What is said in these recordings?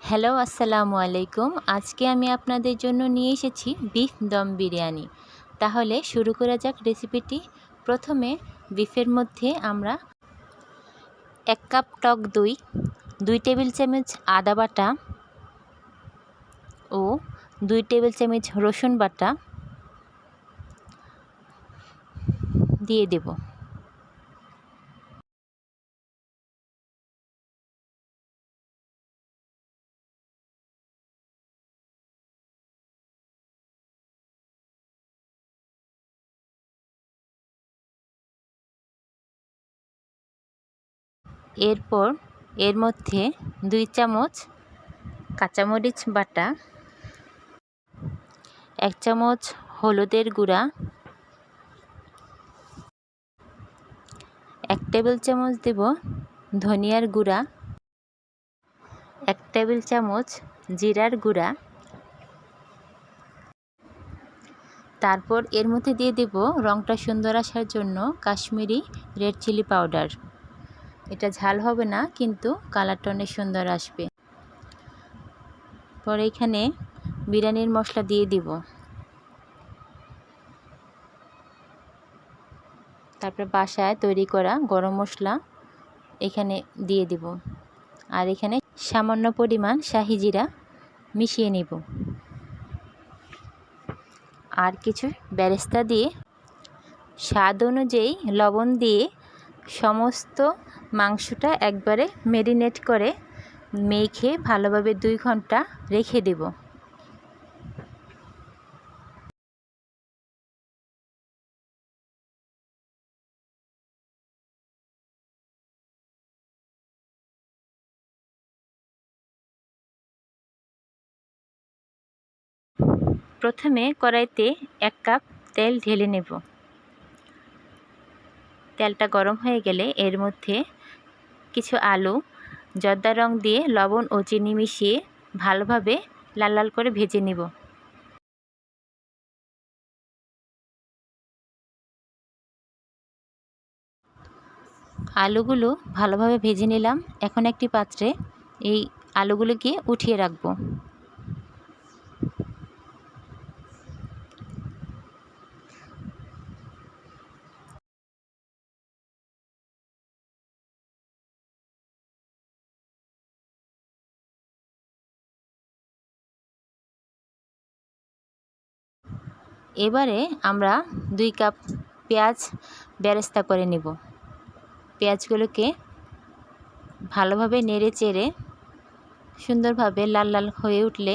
Hello, আসসালামু আলাইকুম। আজকে আমি আপনাদের জন্য নিয়ে এসেছি বিফ দম বিরিয়ানি। তাহলে শুরু করা যাক রেসিপিটি। প্রথমে বিফের মধ্যে আমরা 1 কাপ টক দই, 2 টেবিল চামচ আদা বাটা ও 2 টেবিল চামচ রসুন বাটা দিয়ে দেব। এরপর এর মধ্যে 2 চামচ কাঁচামরিচ বাটা, 1 চামচ হলুদের গুঁড়া, 1 টেবিল চামচ দেব ধনিয়ার গুঁড়া, 1 টেবিল চামচ জিরার গুঁড়া। তারপর এর মধ্যে দিয়ে দেব রঙটা সুন্দর আসার জন্য কাশ্মীরি রেড চিলি পাউডার। এটা ঝাল হবে না, কিন্তু কালারটা অনেক সুন্দর আসবে। পরে এখানে বিরিয়ানির মশলা দিয়ে দিব। তারপর বাসায় তৈরি করা গরম মশলা এখানে দিয়ে দিব। আর এখানে সামান্য পরিমাণ শাহি জিরা মিশিয়ে নিব। আর কিছু বেরেস্তা দিয়ে স্বাদ অনুযায়ী লবণ দিয়ে সমস্ত মাংসটা একবারে ম্যারিনেট করে মেখে ভালোভাবে 2 ঘন্টা রেখে দেব। প্রথমে কড়াইতে 1 কাপ তেল ঢেলে নেব। তেলটা গরম হয়ে গেলে এর মধ্যে কিছু আলু জর্দা রং দিয়ে লবণ ও চিনি মিশিয়ে ভালোভাবে লাল লাল করে ভেজে নেব। আলুগুলো ভালোভাবে ভেজে নিলাম। এখন একটি পাত্রে এই আলুগুলোকে উঠিয়ে রাখব। এবারে আমরা 2 কাপ পেঁয়াজ বেরেস্তা করে নেব। পেঁয়াজগুলোকে ভালোভাবে নেড়ে চেড়ে সুন্দরভাবে লাল লাল হয়ে উঠলে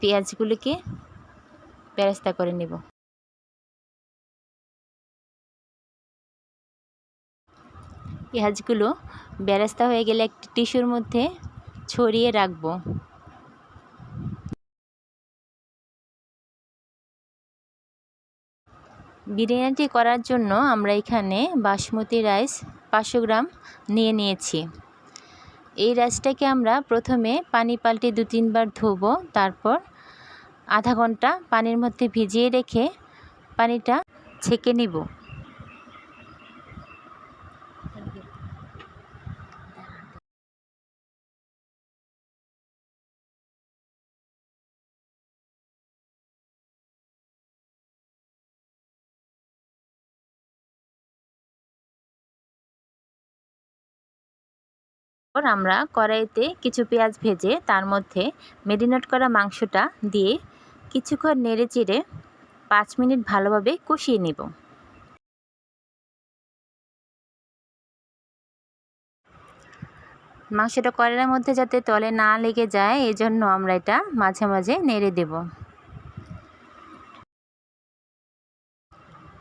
পেঁয়াজগুলোকে বেরেস্তা করে নেব। পেঁয়াজগুলো বেরেস্তা হয়ে গেলে একটি টিস্যুর মধ্যে ছড়িয়ে রাখব। বিরিয়ানিটি করার জন্য আমরা এখানে বাসমতি রাইস 500 গ্রাম নিয়েছি। এই রাইসটাকে আমরা প্রথমে পানি পাল্টে 2-3 বার ধোবো। তারপর আধা ঘন্টা পানির মধ্যে ভিজিয়ে রেখে পানিটা ছেঁকে নিব। আমরা কড়াইতে কিছু পেঁয়াজ ভেজে তার মধ্যে ম্যারিনেট করা মাংসটা দিয়ে কিছুক্ষণ নেড়ে চেড়ে 5 মিনিট ভালোভাবে কষিয়ে নেব। মাংসটা কড়াইয়ের মধ্যে যাতে তলে না লেগে যায়, এজন্য আমরা এটা মাঝে মাঝে নেড়ে দেব।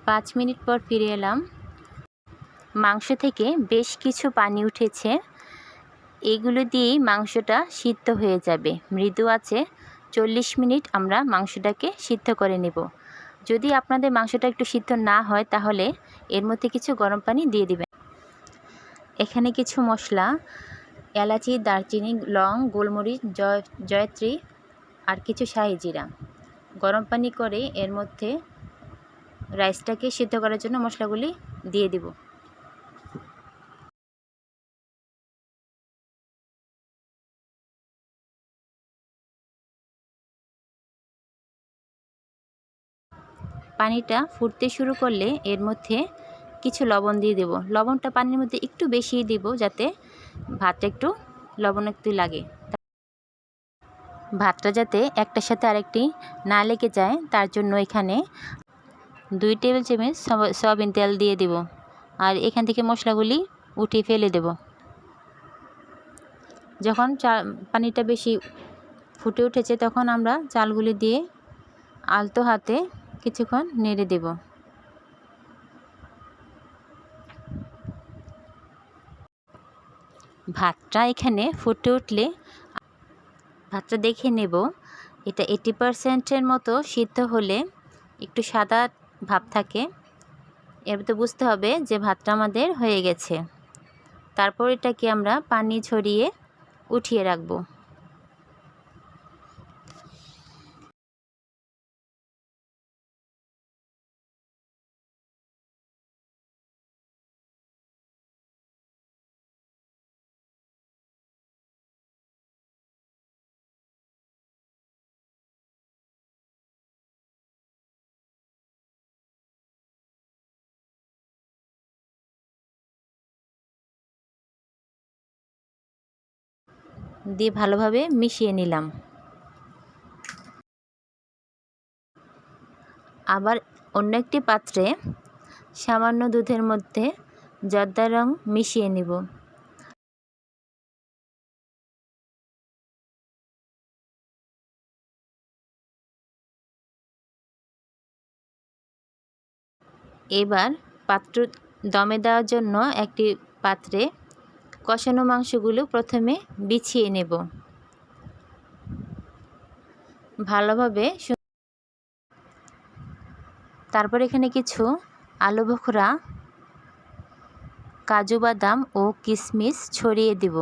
5 মিনিট পর ফিরে এলাম। মাংস থেকে বেশ কিছু পানি উঠেছে। এগুলো দিয়েই মাংসটা সিদ্ধ হয়ে যাবে। মৃদু আঁচে 40 মিনিট আমরা মাংসটাকে সিদ্ধ করে নেব। যদি আপনাদের মাংসটা একটু সিদ্ধ না হয় তাহলে এর মধ্যে কিছু গরম পানি দিয়ে দিবেন। এখানে কিছু মশলা এলাচি, দারচিনি, লং, গোলমরিচ, জয়ত্রী আর কিছু শাহি জিরা গরম পানি করে এর মধ্যে রাইসটাকে সিদ্ধ করার জন্য মশলাগুলি দিয়ে দিব। পানিটা ফুটতে শুরু করলে এর মধ্যে কিছু লবণ দিয়ে দেব। লবণটা পানির মধ্যে একটু বেশি দিব, যাতে ভাতটা একটু লবণাক্ত লাগে। ভাতটা যাতে একটার সাথে আরেকটি না লেগে যায়, তার জন্য এখানে 2 টেবিল চামচ সয়াবিন তেল দিয়ে দেব। আর এখান থেকে মশলাগুলি উঠিয়ে ফেলে দেব। যখন পানিটা বেশি ফুটে উঠেছে, তখন আমরা চালগুলি দিয়ে আলতো হাতে কিছুক্ষণ নেড়ে দেব। ভাতটা এখানে ফুটে উঠলে ভাতটা দেখে নেব, এটা 80% মতো সিদ্ধ হলে একটু সাদা ভাব থাকে, এর তো বুঝতে হবে যে ভাতটা আমাদের হয়ে গেছে। তারপর এটাকে আমরা পানি ঝরিয়ে উঠিয়ে রাখব। দিয়ে ভালোভাবে মিশিয়ে নিলাম। আবার অন্য একটি পাত্রে সামান্য দুধের মধ্যে জর্দা রং মিশিয়ে নিব। এবার পাত্র দমে দেওয়ার জন্য একটি পাত্রে কষানো মাংসগুলো প্রথমে বিছিয়ে নেব ভালোভাবে। তারপর এখানে কিছু আলু বোখরা, কাজু বাদাম ও কিশমিশ ছড়িয়ে দেব।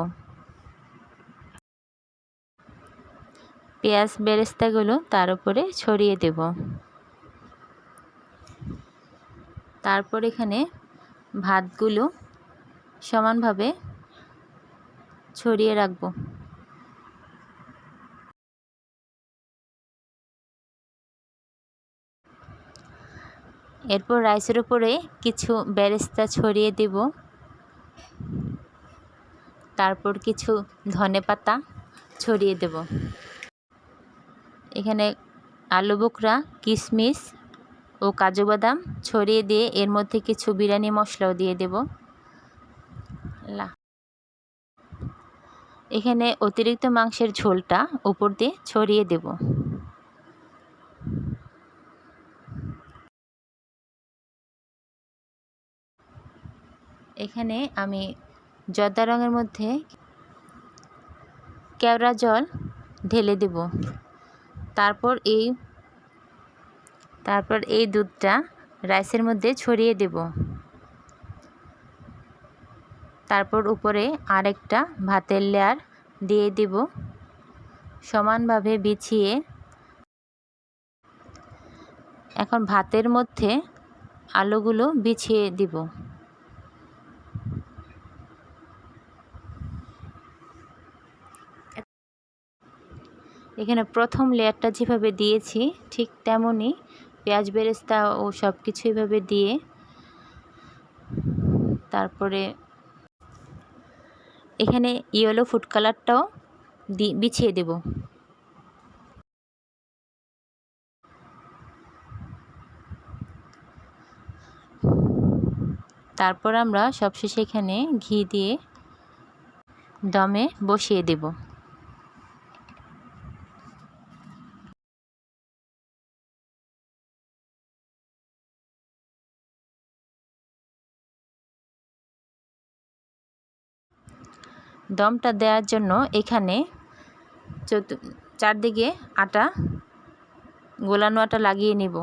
পেঁয়াজ বেরেস্তাগুলো তার উপরে ছড়িয়ে দেব। তারপর এখানে ভাতগুলো সমানভাবে ছড়িয়ে রাখব। এরপর রাইসের উপরে কিছু বেরেস্তা ছড়িয়ে দেব। তারপর কিছু ধনেপাতা ছড়িয়ে দেব। এখানে আলু বোখরা, কিশমিশ ও কাজু বাদাম ছড়িয়ে দিয়ে এর মধ্যে কিছু বিরিয়ানি মশলাও দিয়ে দেব। এখানে অতিরিক্ত মাংসের ঝোলটা উপর দিয়ে ছড়িয়ে দেব। এখানে আমি জর্দা রঙের মধ্যে কেওড়া জল ঢেলে দেব। তারপর এই দুধটা রাইসের মধ্যে ছড়িয়ে দেব। তারপর উপরে আরেকটা ভাতের লেয়ার দিয়ে দেব, সমানভাবে বিছিয়ে। এখন ভাতের মধ্যে আলুগুলো বিছিয়ে দিব। এখানে প্রথম লেয়ারটা যেভাবে দিয়েছি ঠিক তেমনই পেঁয়াজ বেরেস্তা ও সব কিছু এভাবে দিয়ে তারপরে এখানে ইয়েলো ফুড কালারটাও বিছিয়ে দেব। তারপর আমরা সবশেষে এখানে ঘি দিয়ে দমে বসিয়ে দেব। দমটা দেওয়ার জন্য এখানে চারদিকে গোলানো আটা লাগিয়ে নেব,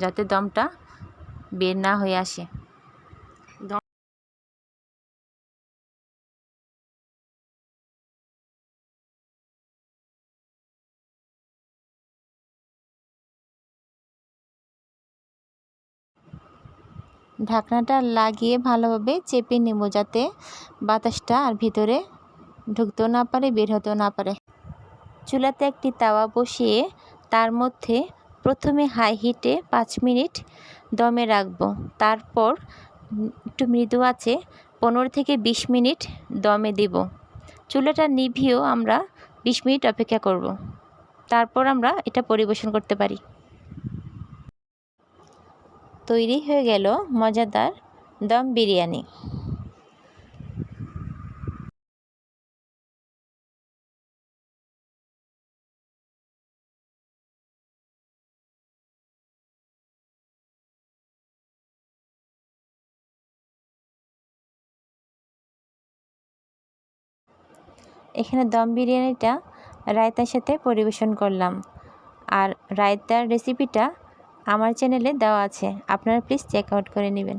যাতে দমটা বের না হয়ে আসে। ঢাকনাটা লাগিয়ে ভালোভাবে চেপে নেব, যাতে বাতাসটা আর ভিতরে ঢুকতেও না পারে, বের হতেও না পারে। চুলাতে একটি তাওয়া বসিয়ে তার মধ্যে প্রথমে হাই হিটে 5 মিনিট দমে রাখবো, তারপর একটু মৃদু আঁচে 15 থেকে 20 মিনিট দমে দিব। চুলাটা নিভিয়েও আমরা 20 মিনিট অপেক্ষা করব, তারপর আমরা এটা পরিবেশন করতে পারি। তৈরি হয়ে গেল মজাদার দম বিরিয়ানি। এখানে দম বিরিয়ানিটা রায়তার সাথে পরিবেশন করলাম, আর রায়তার রেসিপিটা আমার চ্যানেলে দেওয়া আছে, আপনারা প্লিজ চেক আউট করে নেবেন।